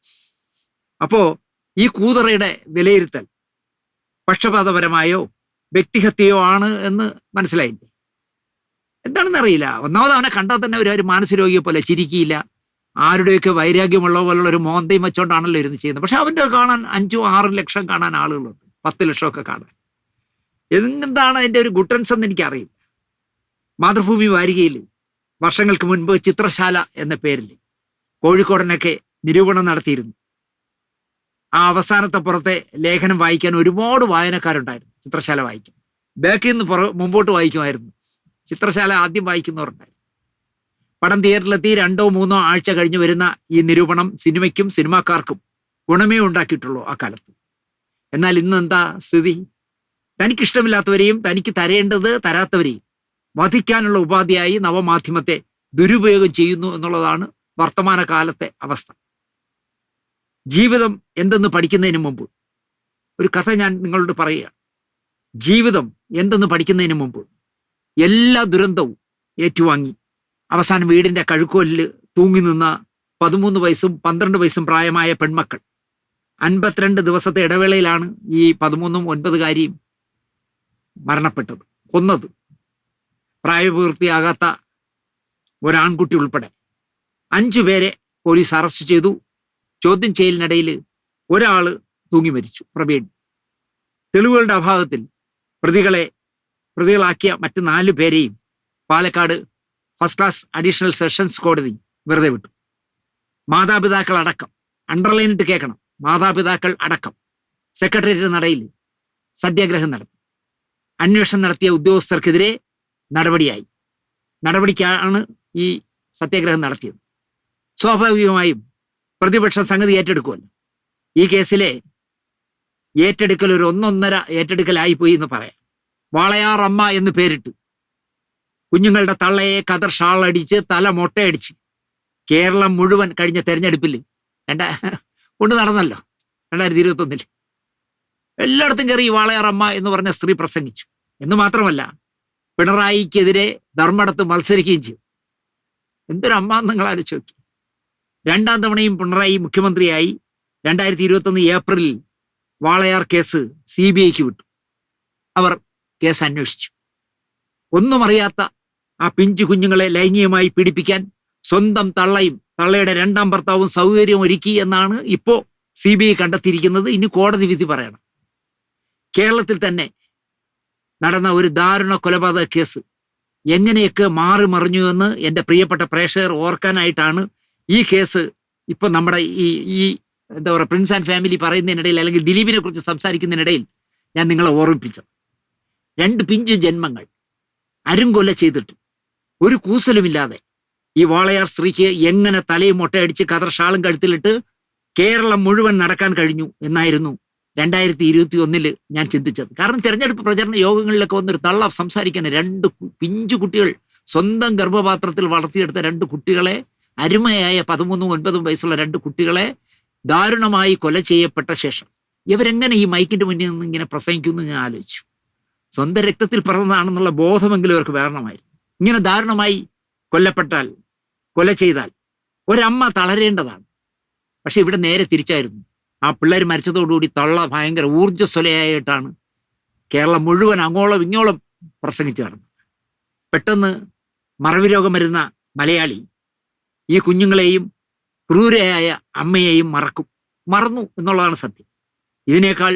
അപ്പോ ഈ കൂതറയുടെ വിലയിരുത്തൽ പക്ഷപാതപരമായോ വ്യക്തിഹത്യയോ ആണ് എന്ന് മനസ്സിലായില്ലേ? എന്താണെന്ന് അറിയില്ല. ഒന്നാമത് അവനെ കണ്ടാൽ തന്നെ ഒരു മാനസരോഗിയെ പോലെ ചിരിക്കില്ല, ആരുടെയൊക്കെ വൈരാഗ്യമുള്ള പോലുള്ള ഒരു മോന്തയും വെച്ചോണ്ടാണല്ലോ ഇരുന്ന് ചെയ്യുന്നത്. പക്ഷെ അവൻ്റെ കാണാൻ 5-6 ലക്ഷം കാണാൻ ആളുകളുണ്ട്, 10 ലക്ഷമൊക്കെ കാണാൻ. എന്താണ് അതിൻ്റെ ഒരു ഗുട്ടൻസ് എന്ന് എനിക്കറിയില്ല. മാതൃഭൂമി വാരികയിൽ വർഷങ്ങൾക്ക് മുൻപ് ചിത്രശാല എന്ന പേരിൽ കോഴിക്കോടനൊക്കെ നിരൂപണം നടത്തിയിരുന്നു. ആ അവസാനത്തെ പുറത്തെ ലേഖനം വായിക്കാൻ ഒരുപാട് വായനക്കാരുണ്ടായിരുന്നു. ചിത്രശാല വായിക്കും, ബാക്കിൽ നിന്ന് മുമ്പോട്ട് വായിക്കുമായിരുന്നു. ചിത്രശാല ആദ്യം വായിക്കുന്നവരുണ്ടായിരുന്നു. പടം തിയേറ്ററിലെത്തി 2-3 ആഴ്ച കഴിഞ്ഞ് വരുന്ന ഈ നിരൂപണം സിനിമയ്ക്കും സിനിമാക്കാർക്കും ഗുണമേ ഉണ്ടാക്കിയിട്ടുള്ളൂ ആ കാലത്ത്. എന്നാൽ ഇന്ന് എന്താ സ്ഥിതി? തനിക്കിഷ്ടമില്ലാത്തവരെയും തനിക്ക് തരേണ്ടത് തരാത്തവരെയും വധിക്കാനുള്ള ഉപാധിയായി നവമാധ്യമത്തെ ദുരുപയോഗം ചെയ്യുന്നു എന്നുള്ളതാണ് വർത്തമാന കാലത്തെ അവസ്ഥ. ജീവിതം എന്തെന്ന് പഠിക്കുന്നതിന് മുമ്പ് ഒരു കഥ ഞാൻ നിങ്ങളോട് പറയുക. ജീവിതം എന്തെന്ന് പഠിക്കുന്നതിന് മുമ്പ് എല്ലാ ദുരന്തവും ഏറ്റുവാങ്ങി അവസാനം വീടിൻ്റെ കഴുക്കോലിൽ തൂങ്ങി നിന്ന 13 വയസ്സും 12 വയസ്സും പ്രായമായ പെൺമക്കൾ 52 ദിവസത്തെ ഇടവേളയിലാണ് ഈ 13ഉം 9കാരിയും മരണപ്പെട്ടത്, കൊന്നത്. പ്രായപൂർത്തിയാകാത്ത ഒരാൺകുട്ടി ഉൾപ്പെടെ 5 പേരെ പോലീസ് അറസ്റ്റ് ചെയ്തു. ചോദ്യം ചെയ്യലിനിടയിൽ ഒരാള് തൂങ്ങി മരിച്ചു, പ്രവീൺ. തെളിവുകളുടെ അഭാവത്തിൽ പ്രതികളാക്കിയ മറ്റ് 4 പേരെയും Palakkad first class additional sessions കോടതി വെറുതെ വിട്ടു. മാതാപിതാക്കൾ അടക്കം, അണ്ടർലൈനിട്ട് കേൾക്കണം, മാതാപിതാക്കൾ അടക്കം സെക്രട്ടേറിയറ്റ് നടയിൽ സത്യാഗ്രഹം നടത്തി. അന്വേഷണം നടത്തിയ ഉദ്യോഗസ്ഥർക്കെതിരെ നടപടിക്കാണ് ഈ സത്യാഗ്രഹം നടത്തിയത്. സ്വാഭാവികമായും പ്രതിപക്ഷ സംഗതി ഏറ്റെടുക്കുമല്ലോ. ഈ കേസിലെ ഏറ്റെടുക്കൽ ഒരു 1.5 ഏറ്റെടുക്കലായിപ്പോയി എന്ന് പറയാം. വാളയാർ അമ്മ എന്ന് പേരിട്ട് കുഞ്ഞുങ്ങളുടെ തള്ളയെ കതർ ഷാൾ അടിച്ച് തല മൊട്ടയടിച്ച് കേരളം മുഴുവൻ കഴിഞ്ഞ തെരഞ്ഞെടുപ്പിൽ കൊണ്ട് നടന്നല്ലോ 2021. എല്ലായിടത്തും കയറി ഈ വാളയാർ അമ്മ എന്ന് പറഞ്ഞ സ്ത്രീ പ്രസംഗിച്ചു. എന്ന് മാത്രമല്ല പിണറായിക്കെതിരെ ധർമ്മടത്ത് മത്സരിക്കുകയും ചെയ്തു. എന്തൊരു അമ്മ നിങ്ങൾ ആലോചിച്ച് നോക്കി. 2ാം തവണയും പിണറായി മുഖ്യമന്ത്രിയായി 2021 ഏപ്രിലിൽ വാളയാർ കേസ് CBIക്ക് വിട്ടു. അവർ കേസ് അന്വേഷിച്ചു. ഒന്നും അറിയാത്ത ആ പിഞ്ചു കുഞ്ഞുങ്ങളെ ലൈംഗികമായി പീഡിപ്പിക്കാൻ സ്വന്തം തള്ളയുടെ 2ാം ഭർത്താവും സൗകര്യം ഒരുക്കി എന്നാണ് ഇപ്പോൾ CBI കണ്ടെത്തിയിരിക്കുന്നത്. ഇനി കോടതി വിധി പറയണം. കേരളത്തിൽ തന്നെ നടന്ന ഒരു ദാരുണ കൊലപാതക കേസ് എങ്ങനെയൊക്കെ മാറി മറിഞ്ഞു എന്ന് എൻ്റെ പ്രിയപ്പെട്ട പ്രേക്ഷകർ ഓർക്കാനായിട്ടാണ് ഈ കേസ് ഇപ്പം നമ്മുടെ ഈ എന്താ പറയുക പ്രിൻസ് ആൻഡ് ഫാമിലി പറയുന്നതിനിടയിൽ അല്ലെങ്കിൽ ദിലീപിനെ കുറിച്ച് സംസാരിക്കുന്നതിനിടയിൽ ഞാൻ നിങ്ങളെ ഓർമ്മിപ്പിച്ചത്. 2 പിഞ്ചു ജന്മങ്ങൾ അരുംകൊല ചെയ്തിട്ട് ഒരു കൂസലുമില്ലാതെ ഈ വാളയാർ സ്ത്രീക്ക് എങ്ങനെ തലയും മൊട്ടയടിച്ച് കതർ ഷാളും കഴുത്തിലിട്ട് കേരളം മുഴുവൻ നടക്കാൻ കഴിഞ്ഞു എന്നായിരുന്നു 2021 ഞാൻ ചിന്തിച്ചത്. കാരണം തെരഞ്ഞെടുപ്പ് പ്രചരണ യോഗങ്ങളിലൊക്കെ വന്നൊരു തള്ള സംസാരിക്കണം, പിഞ്ചു കുട്ടികൾ, സ്വന്തം ഗർഭപാത്രത്തിൽ വളർത്തിയെടുത്ത 2 കുട്ടികളെ, അരുമയായ 13, 9 വയസ്സുള്ള 2 കുട്ടികളെ ദാരുണമായി കൊല ചെയ്യപ്പെട്ട ശേഷം ഇവരെങ്ങനെ ഈ മൈക്കിന്റെ മുന്നിൽ നിന്ന് ഇങ്ങനെ പ്രസംഗിക്കുന്നു ഞാൻ ആലോചിച്ചു. സ്വന്തം രക്തത്തിൽ പിറന്നതാണെന്നുള്ള ബോധമെങ്കിലും ഇവർക്ക് വേണമായിരുന്നു. ഇങ്ങനെ ദാരുണമായി കൊല ചെയ്താൽ ഒരമ്മ തളരേണ്ടതാണ്. പക്ഷെ ഇവിടെ നേരെ തിരിച്ചായിരുന്നു. ആ പിള്ളേർ മരിച്ചതോടുകൂടി തള്ള ഭയങ്കര ഊർജ്ജസ്വലയായിട്ടാണ് കേരളം മുഴുവൻ അങ്ങോളം ഇങ്ങോളം പ്രസംഗിച്ച് നടന്നത്. പെട്ടെന്ന് മറവി രോഗം വരുന്ന മലയാളി ഈ കുഞ്ഞുങ്ങളെയും ക്രൂരയായ അമ്മയെയും മറന്നു എന്നുള്ളതാണ് സത്യം. ഇതിനേക്കാൾ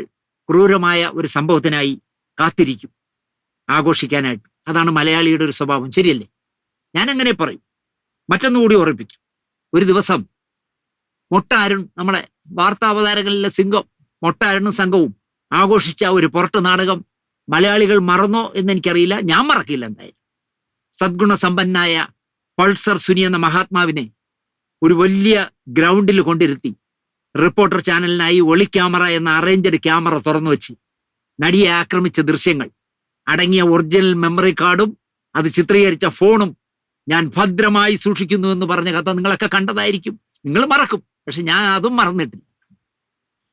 ക്രൂരമായ ഒരു സംഭവത്തിനായി കാത്തിരിക്കും ആഘോഷിക്കാനായിട്ട്. അതാണ് മലയാളിയുടെ ഒരു സ്വഭാവം, ശരിയല്ലേ? ഞാൻ അങ്ങനെ പറയും. മറ്റൊന്നുകൂടി ഓർമ്മിപ്പിക്കും. ഒരു ദിവസം മൊട്ടാരുൺ, നമ്മളെ വാർത്താവതാരങ്ങളിലെ സിംഗം മൊട്ടാരുണും സംഘവും ആഘോഷിച്ച ഒരു പുറട്ടു നാടകം മലയാളികൾ മറന്നോ എന്ന് എനിക്കറിയില്ല. ഞാൻ മറക്കില്ല എന്തായാലും. സദ്ഗുണ സമ്പന്നായ പൾസർ സുനി എന്ന മഹാത്മാവിനെ ഒരു വലിയ ഗ്രൗണ്ടിൽ കൊണ്ടിരുത്തി റിപ്പോർട്ടർ ചാനലിനായി ഒളി ക്യാമറ എന്ന അറേഞ്ച്ഡ് ക്യാമറ തുറന്നു വെച്ച് നടിയെ ആക്രമിച്ച ദൃശ്യങ്ങൾ അടങ്ങിയ ഒറിജിനൽ മെമ്മറി കാർഡും അത് ചിത്രീകരിച്ച ഫോണും ഞാൻ ഭദ്രമായി സൂക്ഷിക്കുന്നു എന്ന് പറഞ്ഞ കഥ നിങ്ങളൊക്കെ കണ്ടതായിരിക്കും. നിങ്ങൾ മറക്കും, പക്ഷെ ഞാൻ അതും മറന്നിട്ടില്ല.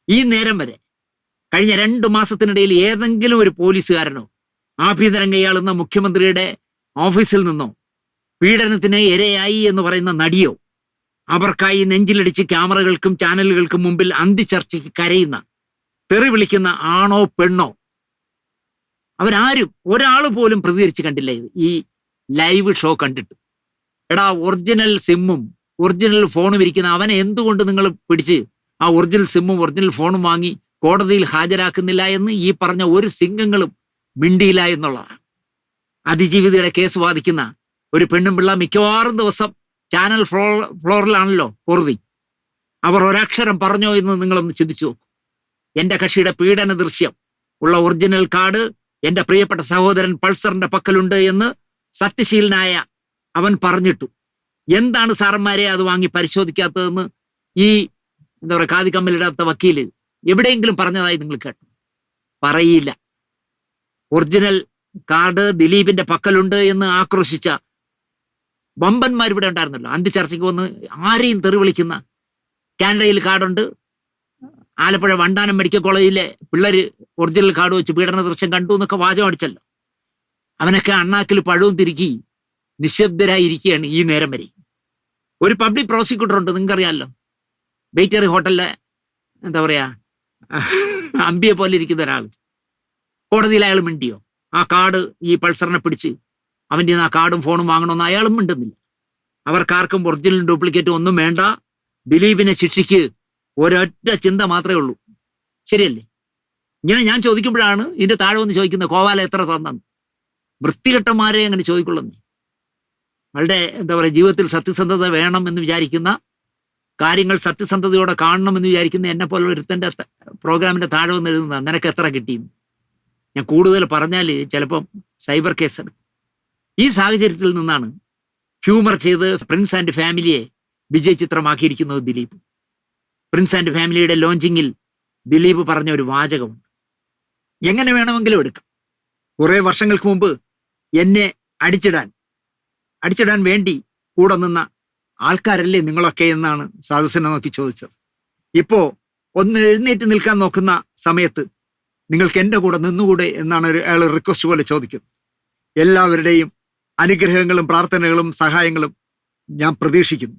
ഈ നേരം വരെ കഴിഞ്ഞ 2 മാസത്തിനിടയിൽ ഏതെങ്കിലും ഒരു പോലീസുകാരനോ ആഭ്യന്തരം കൈയാളുന്ന മുഖ്യമന്ത്രിയുടെ ഓഫീസിൽ നിന്നോ പീഡനത്തിന് ഇരയായി എന്ന് പറയുന്ന നടിയോ അവർക്കായി നെഞ്ചിലടിച്ച് ക്യാമറകൾക്കും ചാനലുകൾക്കും മുമ്പിൽ അന്തിച്ചർച്ചയ്ക്ക് കരയുന്ന, തെറി വിളിക്കുന്ന ആണോ പെണ്ണോ അവരാരും ഒരാൾ പോലും പ്രതികരിച്ച് കണ്ടില്ല. ഈ ലൈവ് ഷോ കണ്ടിട്ട് എടാ, ഒറിജിനൽ സിമ്മും ഒറിജിനൽ ഫോണും ഇരിക്കുന്ന അവനെ എന്തുകൊണ്ട് നിങ്ങൾ പിടിച്ച് ആ ഒറിജിനൽ സിമ്മും ഒറിജിനൽ ഫോണും വാങ്ങി കോടതിയിൽ ഹാജരാക്കുന്നില്ല എന്ന് ഈ പറഞ്ഞ ഒരു സിംഗങ്ങളും മിണ്ടിയില്ല എന്നുള്ളതാണ്. അതിജീവിതയുടെ കേസ് വാദിക്കുന്ന ഒരു പെണ്ണും പിള്ള മിക്കവാറും ദിവസം ചാനൽ ഫ്ലോറിലാണല്ലോ പൊറുതി. അവർ ഒരക്ഷരം പറഞ്ഞോ എന്ന് നിങ്ങളൊന്ന് ചിന്തിച്ചു നോക്കൂ. എന്റെ കക്ഷിയുടെ പീഡന ദൃശ്യം ഉള്ള ഒറിജിനൽ കാർഡ് എന്റെ പ്രിയപ്പെട്ട സഹോദരൻ പൾസറിന്റെ പക്കലുണ്ട് എന്ന് സത്യശീലനായ അവൻ പറഞ്ഞിട്ടു. എന്താണ് സാറന്മാരെ അത് വാങ്ങി പരിശോധിക്കാത്തതെന്ന് ഈ എന്താ പറയുക കാതി കമ്മലിടാത്ത വക്കീല് എവിടെയെങ്കിലും പറഞ്ഞതായി നിങ്ങൾ കേട്ടു? പറയില്ല. ഒറിജിനൽ കാർഡ് ദിലീപിന്റെ പക്കലുണ്ട് എന്ന് ആക്രോശിച്ച വമ്പന്മാർ ഇവിടെ ഉണ്ടായിരുന്നല്ലോ. അന്തിച്ചർച്ചയ്ക്ക് വന്ന് ആരെയും തെറി വിളിക്കുന്ന, കാനഡയിൽ കാർഡുണ്ട്, ആലപ്പുഴ വണ്ടാനം മെഡിക്കൽ കോളേജിലെ പിള്ളേര് ഒറിജിനൽ കാർഡ് വെച്ച് പീഡന ദൃശ്യം കണ്ടു എന്നൊക്കെ വാചകം അടിച്ചല്ലോ. അവനൊക്കെ അണ്ണാക്കിൽ പഴവും തിരുക്കി നിശബ്ദരായിരിക്കുകയാണ് ഈ നേരം വരെ. ഒരു പബ്ലിക് പ്രോസിക്യൂട്ടർ ഉണ്ട്, നിങ്ങൾക്കറിയാമല്ലോ, ബേറ്ററി ഹോട്ടലിലെ എന്താ പറയാ അമ്പിയെ പോലെ ഇരിക്കുന്ന ഒരാൾ. കോടതിയിൽ അയാൾ മിണ്ടിയോ? ആ കാർഡ് ഈ പൾസറിനെ പിടിച്ച് അവൻ്റെ ആ കാർഡും ഫോണും വാങ്ങണമെന്ന് അയാളും മിണ്ടുന്നില്ല. അവർക്കാർക്കും ഒറിജിനലും ഡ്യൂപ്ലിക്കേറ്റും ഒന്നും വേണ്ട. ദിലീപിനെ ശിക്ഷിക്ക് ഒരൊറ്റ ചിന്ത മാത്രമേ ഉള്ളൂ. ശരിയല്ലേ? ഇങ്ങനെ ഞാൻ ചോദിക്കുമ്പോഴാണ് ഇതിന്റെ താഴെ വന്ന് ചോദിക്കുന്നത് കോവാല എത്ര തന്നെന്ന്. വൃത്തികെട്ടന്മാരെ അങ്ങനെ ചോദിക്കുള്ളന്നേ. അവളുടെ എന്താ പറയുക ജീവിതത്തിൽ സത്യസന്ധത വേണം എന്ന് വിചാരിക്കുന്ന, കാര്യങ്ങൾ സത്യസന്ധതയോടെ കാണണം എന്ന് വിചാരിക്കുന്ന എന്നെ പോലെ ഒരുത്തൻ്റെ പ്രോഗ്രാമിന്റെ താഴെ വന്ന് എഴുതുന്നത് നിനക്ക് എത്ര കിട്ടിയെന്ന്. ഞാൻ കൂടുതൽ പറഞ്ഞാൽ ചിലപ്പം സൈബർ കേസാണ്. ഈ സാഹചര്യത്തിൽ നിന്നാണ് ഹ്യൂമർ ചെയ്ത് പ്രിൻസ് ആൻഡ് ഫാമിലിയെ വിജയ ചിത്രമാക്കിയിരിക്കുന്നത് ദിലീപ്. പ്രിൻസ് ആൻഡ് ഫാമിലിയുടെ ലോഞ്ചിങ്ങിൽ ദിലീപ് പറഞ്ഞ ഒരു വാചകമുണ്ട്, എങ്ങനെ വേണമെങ്കിലും എടുക്കാം. കുറെ വർഷങ്ങൾക്ക് മുമ്പ് എന്നെ അടിച്ചിടാൻ വേണ്ടി കൂടെ നിന്ന ആൾക്കാരല്ലേ നിങ്ങളൊക്കെ എന്നാണ് സദസ്സിനെ നോക്കി ചോദിച്ചത്. ഇപ്പോ ഒന്ന് എഴുന്നേറ്റ് നിൽക്കാൻ നോക്കുന്ന സമയത്ത് നിങ്ങൾക്ക് എൻ്റെ കൂടെ നിന്നുകൂടെ എന്നാണ് അയാൾ റിക്വസ്റ്റ് പോലെ ചോദിക്കുന്നത്. എല്ലാവരുടെയും അനുഗ്രഹങ്ങളും പ്രാർത്ഥനകളും സഹായങ്ങളും ഞാൻ പ്രതീക്ഷിക്കുന്നു.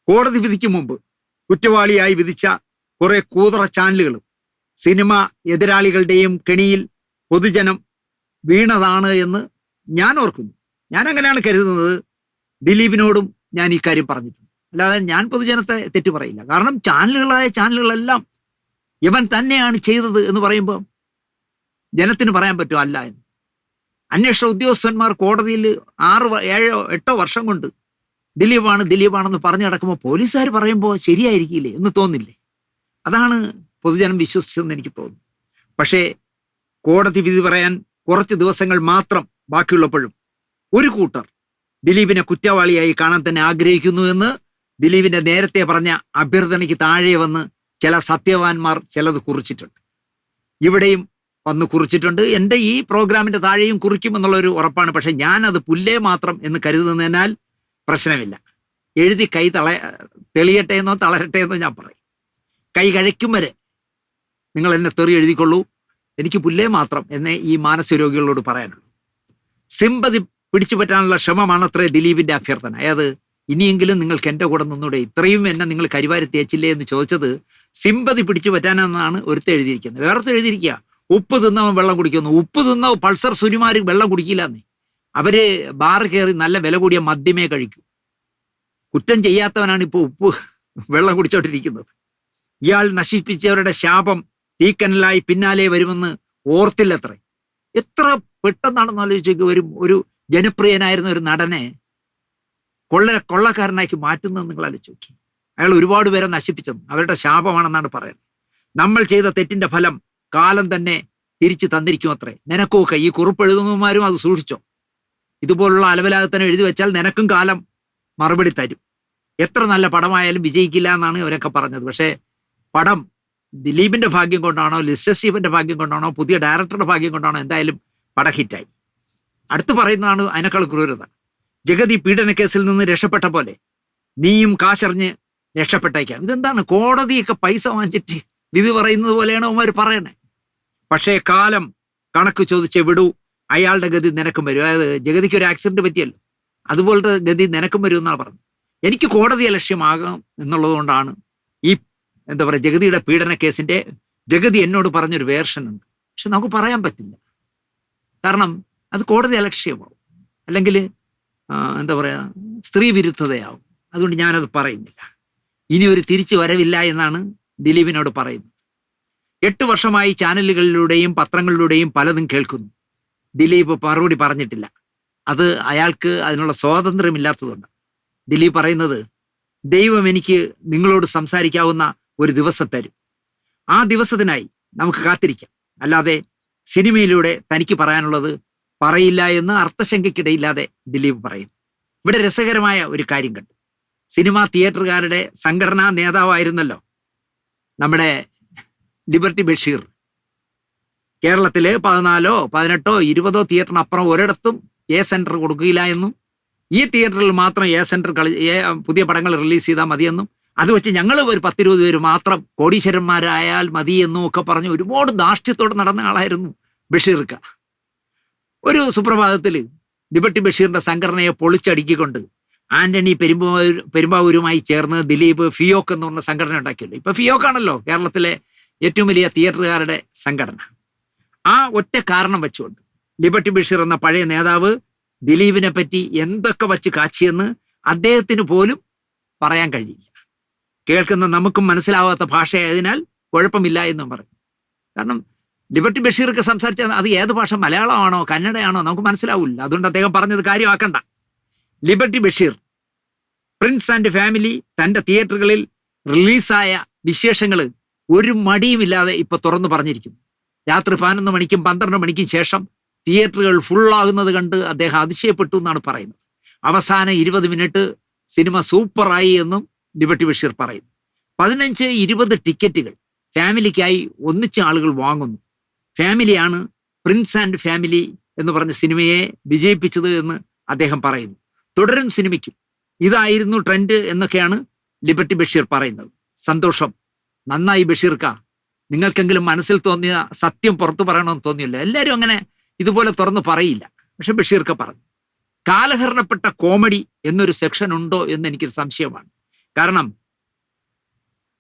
കോടതി വിധിക്ക് മുമ്പ് കുറ്റവാളിയായി വിധിച്ച കുറെ കൂതറ ചാനലുകളും സിനിമ എതിരാളികളുടെയും കെണിയിൽ പൊതുജനം വീണതാണ് എന്ന് ഞാൻ ഓർക്കുന്നു. ഞാൻ അങ്ങനെയാണ് കരുതുന്നത്. ദിലീപിനോടും ഞാൻ ഈ കാര്യം പറഞ്ഞിട്ടുണ്ട്. അല്ലാതെ ഞാൻ പൊതുജനത്തെ തെറ്റു പറയില്ല. കാരണം ചാനലുകളെല്ലാം ഇവൻ തന്നെയാണ് ചെയ്തത് എന്ന് പറയുമ്പോൾ ജനത്തിന് പറയാൻ പറ്റും അല്ല എന്ന്. അന്വേഷണ ഉദ്യോഗസ്ഥന്മാർ കോടതിയിൽ 6, 7, 8 വർഷം കൊണ്ട് ദിലീപാണെന്ന് പറഞ്ഞു നടക്കുമ്പോൾ പോലീസുകാർ പറയുമ്പോൾ ശരിയായിരിക്കില്ലേ എന്ന് തോന്നില്ലേ? അതാണ് പൊതുജനം വിശ്വസിച്ചതെന്ന് എനിക്ക് തോന്നുന്നു. പക്ഷേ കോടതി വിധി പറയാൻ കുറച്ച് ദിവസങ്ങൾ മാത്രം ബാക്കിയുള്ളപ്പോഴും ഒരു കൂട്ടർ ദിലീപിനെ കുറ്റവാളിയായി കാണാൻ തന്നെ ആഗ്രഹിക്കുന്നു എന്ന് ദിലീപിന്റെ നേരത്തെ പറഞ്ഞ അഭ്യർത്ഥനയ്ക്ക് താഴെ വന്ന് ചില സത്യവാന്മാർ ചിലത് കുറിച്ചിട്ടുണ്ട്. ഇവിടെയും വന്ന് കുറിച്ചിട്ടുണ്ട്. എൻ്റെ ഈ പ്രോഗ്രാമിന്റെ താഴെയും കുറിക്കുമെന്നുള്ളൊരു ഉറപ്പാണ്. പക്ഷെ ഞാനത് പുല്ലേ മാത്രം എന്ന് കരുതുന്നതിനാൽ പ്രശ്നമില്ല. എഴുതി കൈ തെളിയട്ടെ എന്നോ തളരട്ടെ എന്നോ ഞാൻ പറയും. കൈ കഴിക്കും വരെ നിങ്ങൾ എന്നെ തെറി എഴുതിക്കൊള്ളൂ, എനിക്ക് പുല്ലേ മാത്രം എന്നേ ഈ മാനസിക രോഗികളോട് പറയാനുള്ളൂ. സിമ്പതി പിടിച്ചു പറ്റാനുള്ള ശ്രമമാണത്രേ ദിലീപിന്റെ അഭ്യർത്ഥന. അതായത് ഇനിയെങ്കിലും നിങ്ങൾക്ക് എൻ്റെ കൂടെ നിന്നൂടെ, ഇത്രയും എന്നെ നിങ്ങൾ കരിവാരി തേച്ചില്ലേ എന്ന് ചോദിച്ചത് സിമ്പതി പിടിച്ചു പറ്റാനെന്നാണ് ഒരുത്ത് എഴുതിയിരിക്കുന്നത്. വേറത്തെ എഴുതിയിരിക്കുക ഉപ്പ് തിന്നവൻ വെള്ളം കുടിക്കുന്നു. ഉപ്പ് തിന്ന പൾസർ സുനിമാർ വെള്ളം കുടിക്കില്ലെന്നേ. അവര് ബാറ് കയറി നല്ല വില കൂടിയ മദ്യമേ കഴിക്കൂ. കുറ്റം ചെയ്യാത്തവനാണ് ഇപ്പോൾ ഉപ്പ് വെള്ളം കുടിച്ചോണ്ടിരിക്കുന്നത്. ഇയാൾ നശിപ്പിച്ചവരുടെ ശാപം തീക്കനലായി പിന്നാലെ വരുമെന്ന് ഓർത്തില്ലത്രേ. എത്ര പെട്ടെന്നാണെന്ന് ആലോചിച്ച് ഒരു ജനപ്രിയനായിരുന്ന ഒരു നടനെ കൊള്ളക്കാരനാക്കി മാറ്റുന്നത് നിങ്ങൾ ആലോചിച്ച് നോക്കി. അയാൾ ഒരുപാട് പേരെ നശിപ്പിച്ചത് അവരുടെ ശാപമാണെന്നാണ് പറയുന്നത്. നമ്മൾ ചെയ്ത തെറ്റിന്റെ ഫലം കാലം തന്നെ തിരിച്ചു തന്നിരിക്കും അത്രേ. നിനക്കൊക്കെ ഈ കുറിപ്പ് എഴുതുന്നവന്മാരും അത് സൂക്ഷിച്ചോ. ഇതുപോലുള്ള അലവലാകത്തന്നെ എഴുതി വെച്ചാൽ നിനക്കും കാലം മറുപടി തരും. എത്ര നല്ല പടമായാലും വിജയിക്കില്ല എന്നാണ് അവരൊക്കെ പറഞ്ഞത്. പക്ഷേ പടം ദിലീപിന്റെ ഭാഗ്യം കൊണ്ടാണോ, ലിസ്റ്റർ സ്റ്റീഫന്റെ ഭാഗ്യം കൊണ്ടാണോ, പുതിയ ഡയറക്ടറുടെ ഭാഗ്യം കൊണ്ടാണോ, എന്തായാലും പടം ഹിറ്റായി. അടുത്ത് പറയുന്നതാണ് അതിനേക്കാൾ ക്രൂരത. ജഗതി പീഡനക്കേസിൽ നിന്ന് രക്ഷപ്പെട്ട പോലെ നീയും കാശറിഞ്ഞ് രക്ഷപ്പെട്ടേക്കാം. ഇതെന്താണ്, കോടതിയൊക്കെ പൈസ വാങ്ങിച്ചിട്ട് വിധി പറയുന്നത് പോലെയാണ് അവന്മാർ പറയണേ. പക്ഷേ കാലം കണക്ക് ചോദിച്ചേ വിടൂ, അയാളുടെ ഗതി നിനക്കും വരും. അതായത് ജഗതിക്ക് ഒരു ആക്സിഡന്റ് പറ്റിയല്ലോ, അതുപോലത്തെ ഗതി നിനക്കും വരും എന്നാണ് പറഞ്ഞത്. എനിക്ക് കോടതിയെ ലക്ഷ്യമാകാം എന്നുള്ളത് കൊണ്ടാണ് ഈ എന്താ പറയുക ജഗതിയുടെ പീഡന കേസിന്റെ ജഗതി എന്നോട് പറഞ്ഞൊരു വേർഷൻ ഉണ്ട്. പക്ഷെ നമുക്ക് പറയാൻ പറ്റില്ല, കാരണം അത് കോടതി അലക്ഷ്യമാവും, അല്ലെങ്കിൽ എന്താ പറയുക സ്ത്രീ വിരുദ്ധതയാവും. അതുകൊണ്ട് ഞാനത് പറയുന്നില്ല. ഇനി ഒരു തിരിച്ചു വരവില്ല എന്നാണ് ദിലീപിനോട് പറയുന്നത്. 8 വർഷമായി ചാനലുകളിലൂടെയും പത്രങ്ങളിലൂടെയും പലതും കേൾക്കുന്നു. ദിലീപ് മറുപടി പറഞ്ഞിട്ടില്ല. അത് അയാൾക്ക് അതിനുള്ള സ്വാതന്ത്ര്യമില്ലാത്തതുകൊണ്ട്. ദിലീപ് പറയുന്നത്, ദൈവം എനിക്ക് നിങ്ങളോട് സംസാരിക്കാവുന്ന ഒരു ദിവസം തരും, ആ ദിവസത്തിനായി നമുക്ക് കാത്തിരിക്കാം. അല്ലാതെ സിനിമയിലൂടെ തനിക്ക് പറയാനുള്ളത് പറയില്ല എന്ന് അർത്ഥശങ്കയ്ക്കിടയില്ലാതെ ദിലീപ് പറയുന്നു. ഇവിടെ രസകരമായ ഒരു കാര്യം കണ്ടു. സിനിമാ തിയേറ്ററുകാരുടെ സംഘടനാ നേതാവായിരുന്നല്ലോ നമ്മുടെ ലിബർട്ടി ബഷീർ. കേരളത്തില് 14, 18, 20 തിയേറ്ററിനപ്പുറം ഒരിടത്തും എ സെന്റർ കൊടുക്കില്ല എന്നും ഈ തിയേറ്ററിൽ മാത്രം എ സെന്റർ പുതിയ പടങ്ങൾ റിലീസ് ചെയ്താൽ മതിയെന്നും അത് വെച്ച് ഞങ്ങൾ ഒരു 10-20 പേര് മാത്രം കോടീശ്വരന്മാരായാൽ മതിയെന്നും ഒക്കെ പറഞ്ഞ് ഒരുപാട് ധാർഷ്ട്യത്തോടെ നടന്ന ആളായിരുന്നു ബഷീർക്ക. ഒരു സുപ്രഭാതത്തിൽ ലിബർട്ടി ബഷീറിന്റെ സംഘടനയെ പൊളിച്ചടുക്കിക്കൊണ്ട് ആന്റണി പെരുമ്പാവൂരുമായി ചേർന്ന് ദിലീപ് ഫിയോക്ക് എന്ന് പറഞ്ഞ സംഘടന ഉണ്ടാക്കിയല്ലോ. ഇപ്പൊ ഫിയോക്കാണല്ലോ കേരളത്തിലെ ഏറ്റവും വലിയ തിയേറ്ററുകാരുടെ സംഘടന. ആ ഒറ്റ കാരണം വെച്ചുകൊണ്ട് ലിബർട്ടി ബഷീർ എന്ന പഴയ നേതാവ് ദിലീപിനെ പറ്റി എന്തൊക്കെ വച്ച് കാച്ചിയെന്ന് അദ്ദേഹത്തിന് പോലും പറയാൻ കഴിയില്ല. കേൾക്കുന്ന നമുക്കും മനസ്സിലാവാത്ത ഭാഷയായതിനാൽ കുഴപ്പമില്ല എന്നും പറയും. കാരണം ലിബർട്ടി ബഷീർക്ക് സംസാരിച്ചാൽ അത് ഏത് ഭാഷ, മലയാളമാണോ കന്നഡയാണോ നമുക്ക് മനസ്സിലാവില്ല. അതുകൊണ്ട് അദ്ദേഹം പറഞ്ഞത് കാര്യമാക്കണ്ട. Liberty Basheer Prince and family തൻ്റെ തിയേറ്ററുകളിൽ റിലീസായ വിശേഷങ്ങൾ ഒരു മടിയുമില്ലാതെ ഇപ്പൊ തുറന്നു പറഞ്ഞിരിക്കുന്നു. രാത്രി 11 മണിക്കും 12 മണിക്കും ശേഷം തിയേറ്ററുകൾ ഫുള്ളാകുന്നത് കണ്ട് അദ്ദേഹം അതിശയപ്പെട്ടു എന്നാണ് പറയുന്നത്. അവസാന 20 മിനിറ്റ് സിനിമ സൂപ്പറായി എന്നും ലിബർട്ടി ബഷീർ പറയുന്നു. 15-20 ടിക്കറ്റുകൾ ഫാമിലിക്കായി ഒന്നിച്ച് ആളുകൾ വാങ്ങുന്നു. ഫാമിലിയാണ് പ്രിൻസ് ആൻഡ് ഫാമിലി എന്ന് പറഞ്ഞ സിനിമയെ വിജയിപ്പിച്ചത് എന്ന് അദ്ദേഹം പറയുന്നു. തുടരും സിനിമയ്ക്കും ഇതായിരുന്നു ട്രെൻഡ് എന്നൊക്കെയാണ് ലിബർട്ടി ബഷീർ പറയുന്നത്. സന്തോഷം, നന്നായി ബഷീർക്ക. നിങ്ങൾക്കെങ്കിലും മനസ്സിൽ തോന്നിയ സത്യം പുറത്തു പറയണമെന്ന് തോന്നിയല്ലോ. എല്ലാവരും അങ്ങനെ ഇതുപോലെ തുറന്നു പറയില്ല. പക്ഷെ ബഷീർക്ക പറഞ്ഞു. കാലഹരണപ്പെട്ട കോമഡി എന്നൊരു സെക്ഷൻ ഉണ്ടോ എന്ന് എനിക്കൊരു സംശയമാണ്. കാരണം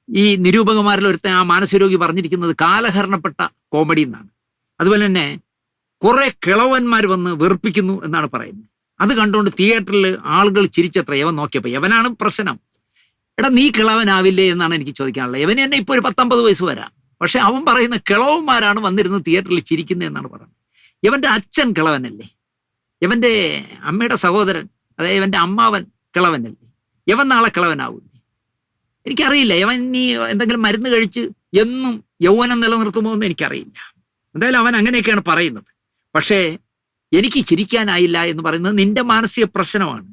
ഈ നിരൂപകന്മാരിൽ ഒരുത്തൻ ആ മാനസികരോഗി പറഞ്ഞിരിക്കുന്നത് കാലഹരണപ്പെട്ട കോമഡി എന്നാണ്. അതുപോലെ തന്നെ കുറെ കിളവന്മാർ വന്ന് വെറുപ്പിക്കുന്നു എന്നാണ് പറയുന്നത്. അത് കണ്ടുകൊണ്ട് തിയേറ്ററിൽ ആളുകൾ ചിരിച്ചത്ര. യവൻ നോക്കിയപ്പോൾ യവനാണ് പ്രശ്നം. എടാ നീ കിളവനാവില്ലേ എന്നാണ് എനിക്ക് ചോദിക്കാനുള്ളത്. യവന് തന്നെ ഇപ്പോൾ ഒരു 19 വയസ്സ് വരാം. പക്ഷെ അവൻ പറയുന്ന കിളവന്മാരാണ് വന്നിരുന്ന് തിയേറ്ററിൽ ചിരിക്കുന്നത് എന്നാണ് പറയുന്നത്. ഇവന്റെ അച്ഛൻ കിളവനല്ലേ, ഇവന്റെ അമ്മയുടെ സഹോദരൻ, അതായത് ഇവന്റെ അമ്മാവൻ കിളവനല്ലേ, ഇവൻ നാളെ കിളവനാവൂല്ലേ? എനിക്കറിയില്ല. ഇവൻ നീ എന്തെങ്കിലും മരുന്ന് കഴിച്ച് എന്നും യൗവനം നിലനിർത്തുമോ എന്ന് എനിക്കറിയില്ല. എന്തായാലും അവൻ അങ്ങനെയൊക്കെയാണ് പറയുന്നത്. പക്ഷേ എനിക്ക് ചിരിക്കാനായില്ല എന്ന് പറയുന്നത് നിന്റെ മാനസിക പ്രശ്നമാണ്.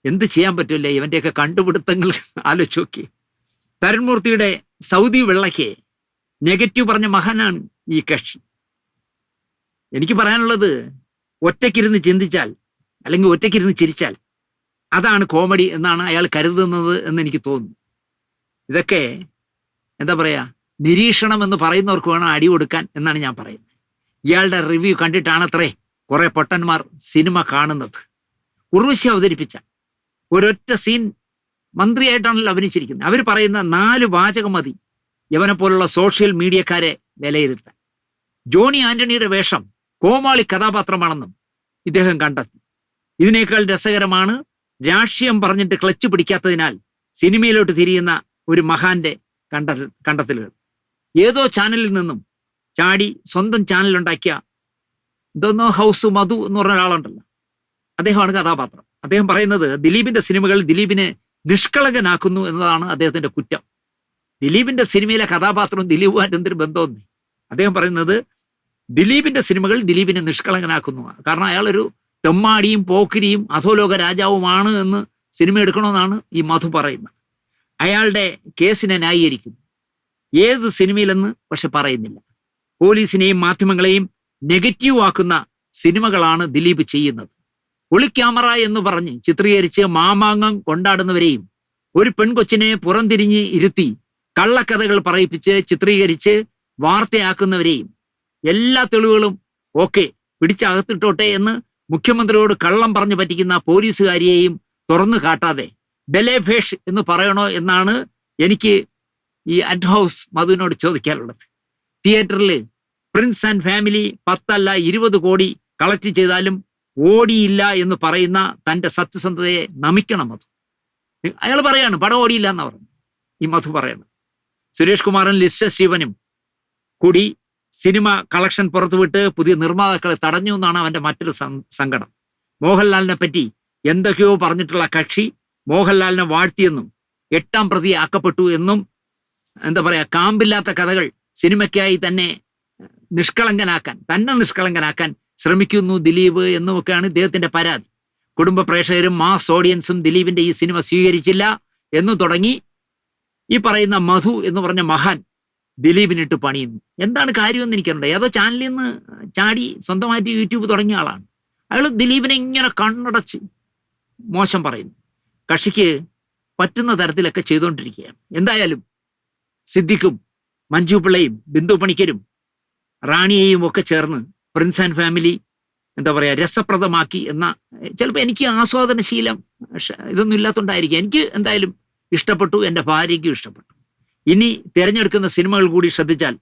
എന്ത് ചെയ്യാൻ പറ്റില്ല, ഇവൻ്റെയൊക്കെ കണ്ടുപിടുത്തങ്ങൾ ആലോചിച്ച് നോക്കി. തരുൺമൂർത്തിയുടെ സൗദി വെള്ളയ്ക്ക് നെഗറ്റീവ് പറഞ്ഞ മഹാനാണ് ഈ കക്ഷി. എനിക്ക് പറയാനുള്ളത്, ഒറ്റയ്ക്കിരുന്ന് ചിന്തിച്ചാൽ അല്ലെങ്കിൽ ഒറ്റയ്ക്കിരുന്ന് ചിരിച്ചാൽ അതാണ് കോമഡി എന്നാണ് അയാൾ കരുതുന്നത് എന്ന് എനിക്ക് തോന്നുന്നു. ഇതൊക്കെ എന്താ പറയുക, നിരീക്ഷണം എന്ന് പറയുന്നവർക്ക് വേണം അടി കൊടുക്കാൻ എന്നാണ് ഞാൻ പറയുന്നത്. ഇയാളുടെ റിവ്യൂ കണ്ടിട്ടാണത്രേ കുറെ പൊട്ടന്മാർ സിനിമ കാണുന്നത്. ഉർവശി അവതരിപ്പിച്ച ഒരൊറ്റ സീൻ മന്ത്രിയായിട്ടാണല്ലോ അഭിനയിച്ചിരിക്കുന്നത്. അവർ പറയുന്ന 4 വാചകം മതി യവനെ പോലുള്ള സോഷ്യൽ മീഡിയക്കാരെ വിലയിരുത്താൻ. ജോണി ആന്റണിയുടെ വേഷം കോമാളി കഥാപാത്രമാണെന്നും ഇദ്ദേഹം കണ്ടെത്തി. ഇതിനേക്കാൾ രസകരമാണ് രാഷ്ട്രീയം പറഞ്ഞിട്ട് ക്ലച്ച് പിടിക്കാത്തതിനാൽ സിനിമയിലോട്ട് തിരിയുന്ന ഒരു മഹാന്റെ കണ്ടെത്തലുകൾ. ഏതോ ചാനലിൽ നിന്നും ചാടി സ്വന്തം ചാനലുണ്ടാക്കിയ എന്തോന്നോ ഹൗസ് മധു എന്ന് പറഞ്ഞ ഒരാളുണ്ടല്ലോ, അദ്ദേഹമാണ് കഥാപാത്രം. അദ്ദേഹം പറയുന്നത് ദിലീപിന്റെ സിനിമകൾ ദിലീപിനെ നിഷ്കളങ്കനാക്കുന്നു എന്നതാണ് അദ്ദേഹത്തിന്റെ കുറ്റം. ദിലീപിന്റെ സിനിമയിലെ കഥാപാത്രവും ദിലീപുമായിട്ട് എന്തൊരു ബന്ധമെന്ന് അദ്ദേഹം പറയുന്നത്, ദിലീപിന്റെ സിനിമകൾ ദിലീപിനെ നിഷ്കളങ്കനാക്കുന്നു. കാരണം അയാളൊരു തെമ്മാടിയും പോക്കിരിയും അധോലോക രാജാവുമാണ് എന്ന് സിനിമ എടുക്കണമെന്നാണ് ഈ മധു പറയുന്നത്. അയാളുടെ കേസിനെ ന്യായീകരിക്കുന്നു. ഏത് സിനിമയിലെന്ന് പക്ഷെ പറയുന്നില്ല. പോലീസിനെയും മാധ്യമങ്ങളെയും നെഗറ്റീവ് ആക്കുന്ന സിനിമകളാണ് ദിലീപ് ചെയ്യുന്നത്. ഒളിക്യാമറ എന്ന് പറഞ്ഞ് ചിത്രീകരിച്ച് മാമാങ്കം കൊണ്ടാടുന്നവരെയും ഒരു പെൺകൊച്ചിനെ പുറംതിരിഞ്ഞ് ഇരുത്തി കള്ളക്കഥകൾ പറയിപ്പിച്ച് ചിത്രീകരിച്ച് വാർത്തയാക്കുന്നവരെയും എല്ലാ തെളിവുകളും ഓക്കെ പിടിച്ചകത്തിട്ടോട്ടെ എന്ന് മുഖ്യമന്ത്രിയോട് കള്ളം പറഞ്ഞു പറ്റിക്കുന്ന പോലീസുകാരിയെയും തുറന്നു കാട്ടാതെ ബലേഭേഷ് എന്ന് പറയണോ എന്നാണ് എനിക്ക് ഈ അഡ് ഹൗസ് മധുവിനോട് ചോദിക്കാനുള്ളത്. തിയേറ്ററിൽ പ്രിൻസ് ആൻഡ് ഫാമിലി 10 അല്ല 20 കോടി കളക്ട് ചെയ്താലും ഓടിയില്ല എന്ന് പറയുന്ന തൻ്റെ സത്യസന്ധതയെ നമിക്കണം മധു. അയാൾ പറയാണ് പടം ഓടിയില്ല എന്നാ പറഞ്ഞു ഈ മധു പറയണം. സുരേഷ് കുമാറും ലിസ്റ്റ ശിവനും കൂടി സിനിമ കളക്ഷൻ പുറത്തുവിട്ട് പുതിയ നിർമ്മാതാക്കളെ തടഞ്ഞു എന്നാണ് അവൻ്റെ മറ്റൊരു സങ്കടം. മോഹൻലാലിനെ പറ്റി എന്തൊക്കെയോ പറഞ്ഞിട്ടുള്ള കക്ഷി മോഹൻലാലിനെ വാഴ്ത്തിയെന്നും 8ാം പ്രതി ആക്കപ്പെട്ടു എന്നും എന്താ പറയുക, കാമ്പില്ലാത്ത കഥകൾ സിനിമയ്ക്കായി തന്നെ നിഷ്കളങ്കനാക്കാൻ ശ്രമിക്കുന്നു ദിലീപ് എന്നുമൊക്കെയാണ് ഇദ്ദേഹത്തിന്റെ പരാതി. കുടുംബ പ്രേക്ഷകരും മാസ് ഓഡിയൻസും ദിലീപിന്റെ ഈ സിനിമ സ്വീകരിച്ചില്ല എന്ന് തുടങ്ങി ഈ പറയുന്ന മധു എന്ന് പറഞ്ഞ മഹാൻ ദിലീപിനിട്ട് പണിയുന്നു. എന്താണ് കാര്യമെന്ന് എനിക്കറിയണ്ട. ഏതോ ചാനലിൽ നിന്ന് ചാടി സ്വന്തമായിട്ട് യൂട്യൂബ് തുടങ്ങിയ ആളാണ് അയാൾ. ദിലീപിനെ ഇങ്ങനെ കണ്ണടച്ച് മോശം പറയുന്നു. കക്ഷിക്ക് പറ്റുന്ന തരത്തിലൊക്കെ ചെയ്തുകൊണ്ടിരിക്കുകയാണ്. എന്തായാലും സിദ്ദിഖും മഞ്ജു പിള്ളയും ബിന്ദു പണിക്കരും റാണിയെയും ഒക്കെ ചേർന്ന് പ്രിൻസ് ആൻഡ് ഫാമിലി എന്താ പറയുക രസപ്രദമാക്കി എന്ന, ചിലപ്പോൾ എനിക്ക് ആസ്വാദനശീലം ഇതൊന്നും ഇല്ലാത്തതുകൊണ്ടായിരിക്കും, എനിക്ക് എന്തായാലും ഇഷ്ടപ്പെട്ടു, എൻ്റെ ഭാര്യയ്ക്കും ഇഷ്ടപ്പെട്ടു. ഇനി തിരഞ്ഞെടുക്കുന്ന സിനിമകൾ കൂടി ശ്രദ്ധിച്ചാൽ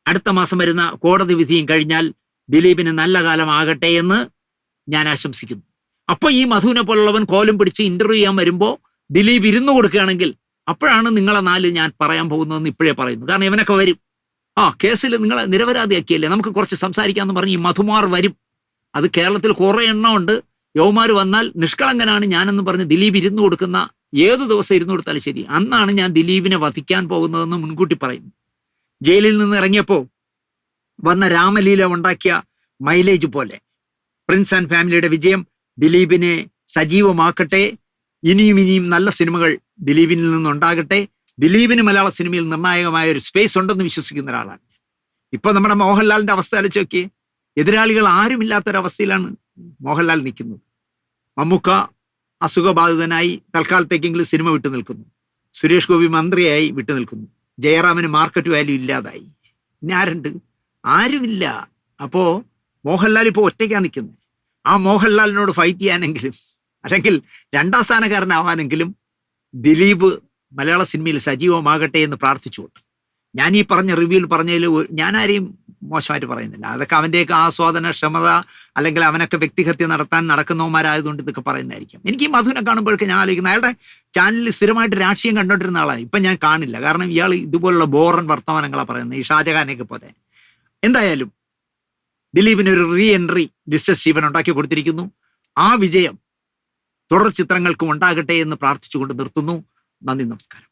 അടുത്ത മാസം വരുന്ന കോടതി വിധിയും കഴിഞ്ഞാൽ ദിലീപിന് നല്ല കാലമാകട്ടെ എന്ന് ഞാൻ ആശംസിക്കുന്നു. അപ്പോൾ ഈ മധുവിനെ പോലുള്ളവൻ കോലം പിടിച്ച് ഇന്റർവ്യൂ ചെയ്യാൻ വരുമ്പോൾ ദിലീപ് ഇരുന്നു കൊടുക്കുകയാണെങ്കിൽ അപ്പോഴാണ് നിങ്ങളെ 4 ഞാൻ പറയാൻ പോകുന്നതെന്ന് ഇപ്പോഴേ പറയുന്നു. കാരണം ഇവനൊക്കെ വരും, കേസിൽ നിങ്ങളെ നിരപരാധിയാക്കിയല്ലേ, നമുക്ക് കുറച്ച് സംസാരിക്കാമെന്ന് പറഞ്ഞ് ഈ മധുമാർ വരും. അത് കേരളത്തിൽ കുറേ എണ്ണമുണ്ട്. യൗമാർ വന്നാൽ നിഷ്കളങ്കനാണ് ഞാനെന്ന് പറഞ്ഞ് ദിലീപ് ഇരുന്നു കൊടുക്കുന്ന ഏതു ദിവസം ഇരുന്നു കൊടുത്താലും ശരി, അന്നാണ് ഞാൻ ദിലീപിനെ വധിക്കാൻ പോകുന്നതെന്ന് മുൻകൂട്ടി പറയുന്നു. ജയിലിൽ നിന്ന് ഇറങ്ങിയപ്പോൾ വന്ന രാമലീല ഉണ്ടാക്കിയ മൈലേജ് പോലെ പ്രിൻസ് ആൻഡ് ഫാമിലിയുടെ വിജയം ദിലീപിനെ സജീവമാക്കട്ടെ. ഇനിയും നല്ല സിനിമകൾ ദിലീപിനിൽ നിന്നുണ്ടാകട്ടെ. ദിലീപിന് മലയാള സിനിമയിൽ നിർണായകമായ ഒരു സ്പേസ് ഉണ്ടെന്ന് വിശ്വസിക്കുന്ന ഒരാളാണ്. ഇപ്പൊ നമ്മുടെ മോഹൻലാലിന്റെ അവസ്ഥ ആലോചിച്ച് നോക്കിയേ. എതിരാളികൾ ആരുമില്ലാത്തൊരവസ്ഥയിലാണ് മോഹൻലാൽ നിൽക്കുന്നത്. മമ്മൂക്ക അസുഖബാധിതനായി തൽക്കാലത്തേക്കെങ്കിലും സിനിമ വിട്ടു നിൽക്കുന്നു. സുരേഷ് ഗോപി മന്ത്രിയായി വിട്ടു നിൽക്കുന്നു. ജയറാമിന് മാർക്കറ്റ് വാല്യൂ ഇല്ലാതായി. ഇനി ആരുണ്ട്? ആരുമില്ല. അപ്പോ മോഹൻലാൽ ഇപ്പോൾ ഒറ്റയ്ക്കാണ് നിൽക്കുന്നത്. ആ മോഹൻലാലിനോട് ഫൈറ്റ് ചെയ്യാനെങ്കിലും അല്ലെങ്കിൽ 2ാം സ്ഥാനക്കാരനാവാനെങ്കിലും ദിലീപ് മലയാള സിനിമയിൽ സജീവമാകട്ടെ എന്ന് പ്രാർത്ഥിച്ചുകൊണ്ട് ഞാൻ ഈ പറഞ്ഞ റിവ്യൂവിൽ പറഞ്ഞതിൽ ഞാൻ ആരെയും മോശമായിട്ട് പറയുന്നില്ല. അതൊക്കെ അവൻ്റെയൊക്കെ ആസ്വാദന ക്ഷമത അല്ലെങ്കിൽ അവനൊക്കെ വ്യക്തിഹത്യ നടത്താൻ നടക്കുന്നവന്മാരായതുകൊണ്ട് ഇതൊക്കെ പറയുന്നതായിരിക്കും. എനിക്ക് ഈ മധുവിനെ കാണുമ്പോഴൊക്കെ ഞാൻ ആലോചിക്കുന്നത് അയാളുടെ ചാനലിൽ സ്ഥിരമായിട്ട് രാഷ്ട്രീയം കണ്ടോണ്ടിരുന്ന ആളാണ്. ഇപ്പം ഞാൻ കാണില്ല. കാരണം ഇയാൾ ഇതുപോലുള്ള ബോറൻ വർത്തമാനങ്ങളാണ് പറയുന്നത്, ഈ ഷാജഹാനെയൊക്കെ പോലെ. എന്തായാലും ദിലീപിന് ഒരു റീ എൻട്രി ലിസ്റ്റർ സ്റ്റീവൻ ഉണ്ടാക്കി കൊടുത്തിരിക്കുന്നു. ആ വിജയം തുടർ ചിത്രങ്ങൾക്കും ഉണ്ടാകട്ടെ എന്ന് പ്രാർത്ഥിച്ചുകൊണ്ട് നിർത്തുന്നു. നന്ദി, നമസ്കാരം.